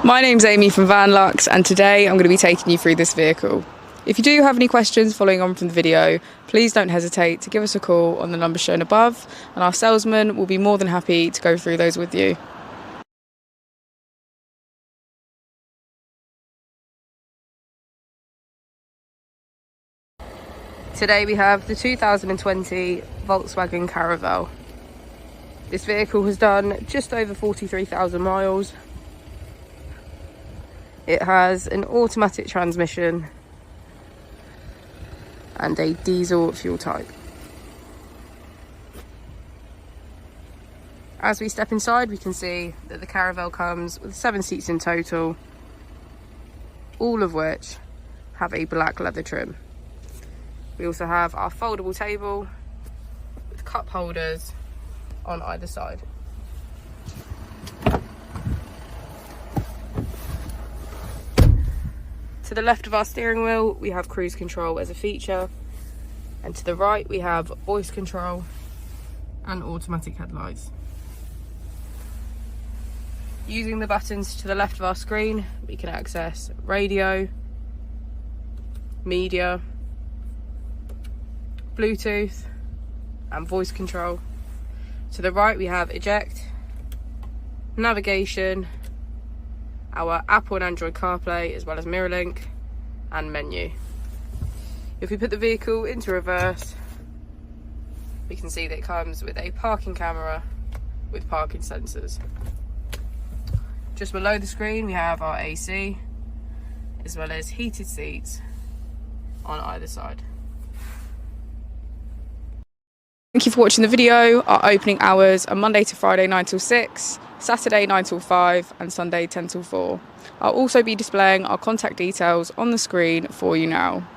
My name's Amy from Vanlux, and today I'm going to be taking you through this vehicle. If you do have any questions following on from the video, please don't hesitate to give us a call on the number shown above, and our salesman will be more than happy to go through those with you. Today we have the 2020 Volkswagen Caravelle. This vehicle has done just over 43,000 miles. It has an automatic transmission and a diesel fuel type. As we step inside, we can see that the Caravelle comes with 7 seats in total, all of which have a black leather trim. We also have our foldable table with cup holders on either side. To the left of our steering wheel, we have cruise control as a feature, and to the right we have voice control and automatic headlights. Using the buttons to the left of our screen, we can access radio, media, Bluetooth and voice control. To the right we have eject, navigation, our Apple and Android CarPlay, as well as MirrorLink and menu. If we put the vehicle into reverse, we can see that it comes with a parking camera with parking sensors. Just below the screen we have our AC, as well as heated seats on either side. Thank you for watching the video. Our opening hours are Monday to Friday 9 till 6, Saturday 9 till 5 and Sunday 10 till 4. I'll also be displaying our contact details on the screen for you now.